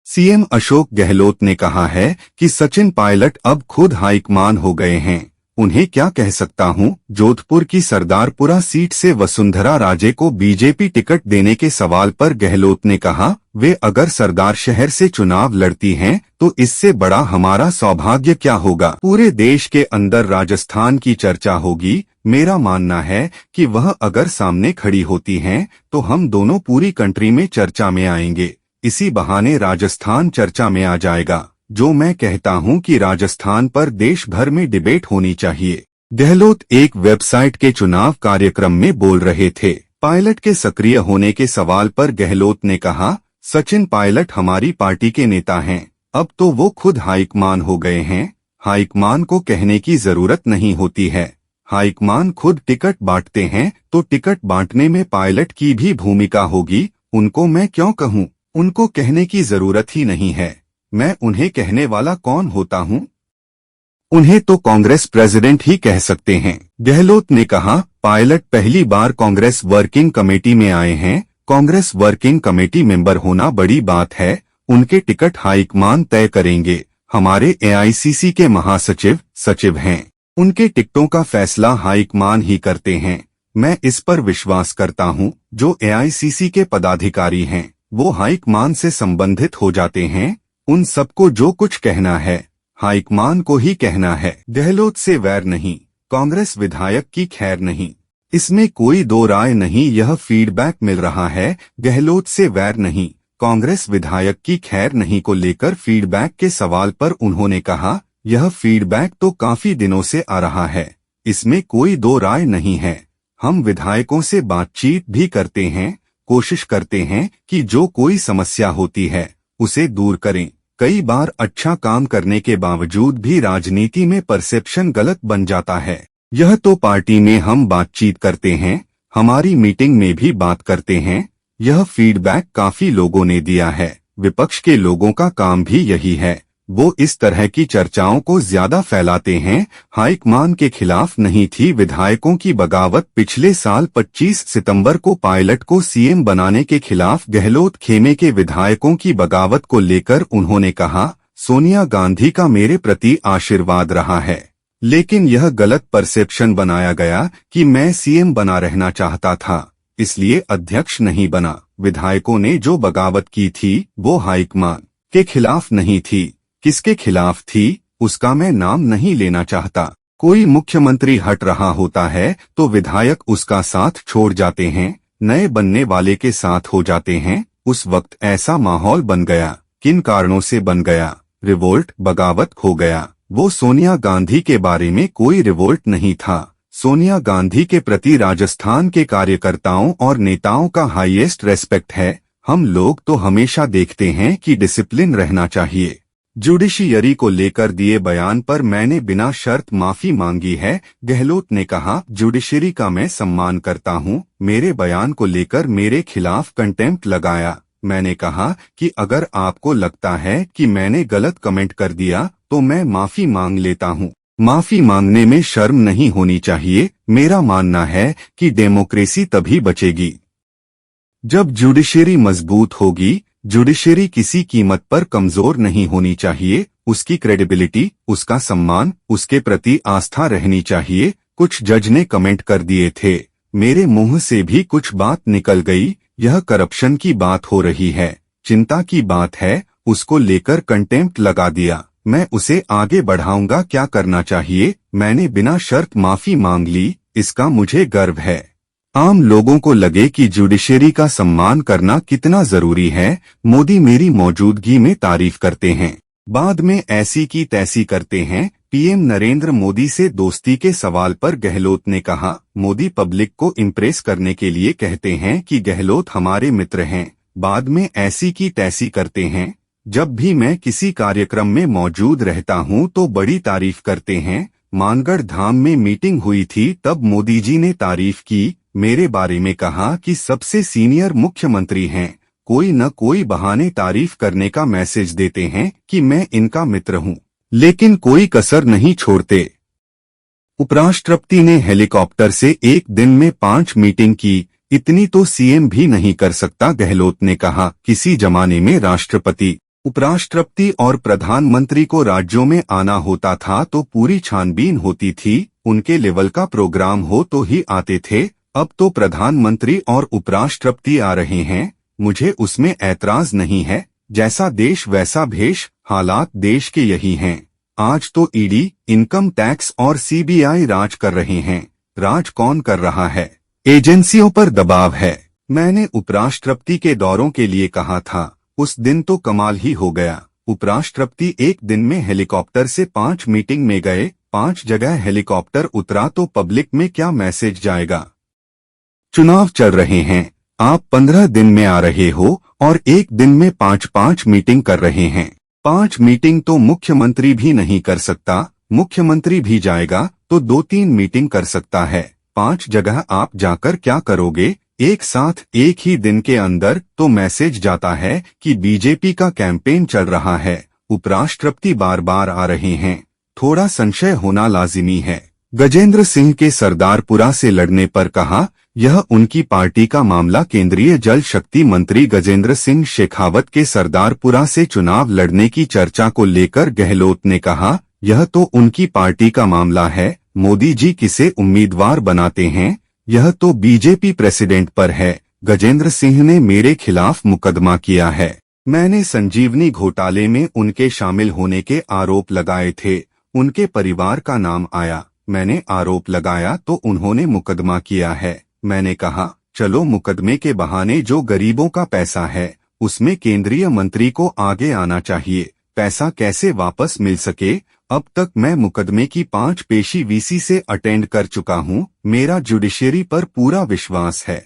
CM Ashok Gehlot ने कहा है कि सचिन पायलट अब खुद हाईकमान हो गए हैं। उन्हें क्या कह सकता हूं। जोधपुर की सरदारपुरा सीट से वसुंधरा राजे को बीजेपी टिकट देने के सवाल पर गहलोत ने कहा, वे अगर सरदार शहर से चुनाव लड़ती हैं तो इससे बड़ा हमारा सौभाग्य क्या होगा। पूरे देश के अंदर राजस्थान की चर्चा होगी। मेरा मानना है कि वह अगर सामने खड़ी होती हैं तो हम दोनों पूरी कंट्री में चर्चा में आएंगे। इसी बहाने राजस्थान चर्चा में आ जाएगा। जो मैं कहता हूं कि राजस्थान पर देश भर में डिबेट होनी चाहिए। गहलोत एक वेबसाइट के चुनाव कार्यक्रम में बोल रहे थे। पायलट के सक्रिय होने के सवाल पर गहलोत ने कहा, सचिन पायलट हमारी पार्टी के नेता हैं। अब तो वो खुद हाईकमान हो गए हैं। हाईकमान को कहने की जरूरत नहीं होती है। हाईकमान खुद टिकट बांटते हैं तो टिकट बांटने में पायलट की भी भूमिका होगी। उनको मैं क्यों कहूं। उनको कहने की जरूरत ही नहीं है। मैं उन्हें कहने वाला कौन होता हूं। उन्हें तो कांग्रेस प्रेसिडेंट ही कह सकते हैं। गहलोत ने कहा, पायलट पहली बार कांग्रेस वर्किंग कमेटी में आए हैं। कांग्रेस वर्किंग कमेटी मेंबर होना बड़ी बात है। उनके टिकट हाईकमान तय करेंगे। हमारे एआईसीसी के महासचिव सचिव हैं। उनके टिकटों का फैसला हाईकमान ही करते हैं। मैं इस पर विश्वास करता हूं। जो एआईसीसी के पदाधिकारी हैं वो हाईकमान से संबंधित हो जाते हैं। उन सबको जो कुछ कहना है हाईकमान को ही कहना है। गहलोत से वैर नहीं, कांग्रेस विधायक की खैर नहीं, इसमें कोई दो राय नहीं। यह फीडबैक मिल रहा है। गहलोत से वैर नहीं, कांग्रेस विधायक की खैर नहीं को लेकर फीडबैक के सवाल पर उन्होंने कहा, यह फीडबैक तो काफी दिनों से आ रहा है। इसमें कोई दो राय नहीं है। हम विधायकों से बातचीत भी करते हैं। कोशिश करते हैं कि जो कोई समस्या होती है उसे दूर करें। कई बार अच्छा काम करने के बावजूद भी राजनीति में परसेप्शन गलत बन जाता है। यह तो पार्टी में हम बातचीत करते हैं, हमारी मीटिंग में भी बात करते हैं। यह फीडबैक काफी लोगों ने दिया है। विपक्ष के लोगों का काम भी यही है। वो इस तरह की चर्चाओं को ज्यादा फैलाते हैं। हाईकमान के खिलाफ नहीं थी विधायकों की बगावत। पिछले साल 25 सितंबर को पायलट को सीएम बनाने के खिलाफ गहलोत खेमे के विधायकों की बगावत को लेकर उन्होंने कहा, सोनिया गांधी का मेरे प्रति आशीर्वाद रहा है, लेकिन यह गलत परसेप्शन बनाया गया कि मैं सीएम बना रहना चाहता था, इसलिए अध्यक्ष नहीं बना। विधायकों ने जो बगावत की थी वो हाईकमान के खिलाफ नहीं थी। किसके खिलाफ थी उसका मैं नाम नहीं लेना चाहता। कोई मुख्यमंत्री हट रहा होता है तो विधायक उसका साथ छोड़ जाते हैं, नए बनने वाले के साथ हो जाते हैं। उस वक्त ऐसा माहौल बन गया। किन कारणों से बन गया? रिवोल्ट, बगावत हो गया। वो सोनिया गांधी के बारे में कोई रिवोल्ट नहीं था। सोनिया गांधी के प्रति राजस्थान के कार्यकर्ताओं और नेताओं का हाईएस्ट रेस्पेक्ट है। हम लोग तो हमेशा देखते हैं कि डिसिप्लिन रहना चाहिए। जुडिशियरी को लेकर दिए बयान पर मैंने बिना शर्त माफी मांगी है। गहलोत ने कहा, जुडिशरी का मैं सम्मान करता हूं। मेरे बयान को लेकर मेरे खिलाफ कंटेम्प्ट लगाया। मैंने कहा कि अगर आपको लगता है कि मैंने गलत कमेंट कर दिया तो मैं माफी मांग लेता हूं। माफी मांगने में शर्म नहीं होनी चाहिए। मेरा मानना है कि डेमोक्रेसी तभी बचेगी जब जुडिशरी मजबूत होगी। जुडिशरी किसी कीमत पर कमजोर नहीं होनी चाहिए। उसकी क्रेडिबिलिटी, उसका सम्मान, उसके प्रति आस्था रहनी चाहिए। कुछ जज ने कमेंट कर दिए थे, मेरे मुंह से भी कुछ बात निकल गई। यह करप्शन की बात हो रही है, चिंता की बात है, उसको लेकर कंटेम्प्ट लगा दिया। मैं उसे आगे बढ़ाऊंगा। क्या करना चाहिए? मैंने बिना शर्त माफी मांग ली, इसका मुझे गर्व है। आम लोगों को लगे कि जुडिशरी का सम्मान करना कितना जरूरी है। मोदी मेरी मौजूदगी में तारीफ करते हैं, बाद में ऐसी की तैसी करते हैं। पीएम नरेंद्र मोदी से दोस्ती के सवाल पर गहलोत ने कहा, मोदी पब्लिक को इम्प्रेस करने के लिए कहते हैं कि गहलोत हमारे मित्र हैं, बाद में ऐसी की तैसी करते हैं। जब भी मैं किसी कार्यक्रम में मौजूद रहता हूं तो बड़ी तारीफ करते हैं। मानगढ़ धाम में मीटिंग हुई थी तब मोदी जी ने तारीफ की, मेरे बारे में कहा कि सबसे सीनियर मुख्यमंत्री हैं। कोई न कोई बहाने तारीफ करने का मैसेज देते हैं कि मैं इनका मित्र हूं, लेकिन कोई कसर नहीं छोड़ते। उपराष्ट्रपति ने हेलीकॉप्टर से एक दिन में 5 मीटिंग की, इतनी तो सीएम भी नहीं कर सकता। गहलोत ने कहा, किसी जमाने में राष्ट्रपति उपराष्ट्रपति और प्रधानमंत्री को राज्यों में आना होता था तो पूरी छानबीन होती थी, उनके लेवल का प्रोग्राम हो तो ही आते थे। अब तो प्रधानमंत्री और उपराष्ट्रपति आ रहे हैं, मुझे उसमें ऐतराज नहीं है। जैसा देश वैसा भेष, हालात देश के यही हैं। आज तो ईडी, इनकम टैक्स और सीबीआई राज कर रहे हैं। राज कौन कर रहा है? एजेंसियों पर दबाव है। मैंने उपराष्ट्रपति के दौरों के लिए कहा था, उस दिन तो कमाल ही हो गया। उपराष्ट्रपति एक दिन में हेलीकॉप्टर से 5 मीटिंग में गए, 5 जगह हेलीकॉप्टर उतरा तो पब्लिक में क्या मैसेज जाएगा? चुनाव चल रहे हैं, आप 15 दिन में आ रहे हो और एक दिन में 5-5 मीटिंग कर रहे हैं। 5 मीटिंग तो मुख्यमंत्री भी नहीं कर सकता, मुख्यमंत्री भी जाएगा तो 2-3 मीटिंग कर सकता है। 5 जगह आप जाकर क्या करोगे एक साथ एक ही दिन के अंदर? तो मैसेज जाता है कि बीजेपी का कैंपेन चल रहा है, उपराष्ट्रपति बार बार आ रहे हैं, थोड़ा संशय होना लाजिमी है। गजेंद्र सिंह के सरदारपुरा से लड़ने पर कहा, यह उनकी पार्टी का मामला। केंद्रीय जल शक्ति मंत्री गजेंद्र सिंह शेखावत के सरदारपुरा से चुनाव लड़ने की चर्चा को लेकर गहलोत ने कहा, यह तो उनकी पार्टी का मामला है, मोदी जी किसे उम्मीदवार बनाते हैं, यह तो बीजेपी प्रेसिडेंट पर है। गजेंद्र सिंह ने मेरे खिलाफ मुकदमा किया है, मैंने संजीवनी घोटाले में उनके शामिल होने के आरोप लगाए थे, उनके परिवार का नाम आया, मैंने आरोप लगाया तो उन्होंने मुकदमा किया है। मैंने कहा, चलो मुकदमे के बहाने जो गरीबों का पैसा है उसमें केंद्रीय मंत्री को आगे आना चाहिए, पैसा कैसे वापस मिल सके। अब तक मैं मुकदमे की 5 पेशी वीसी से अटेंड कर चुका हूं, मेरा जुडिशरी पर पूरा विश्वास है।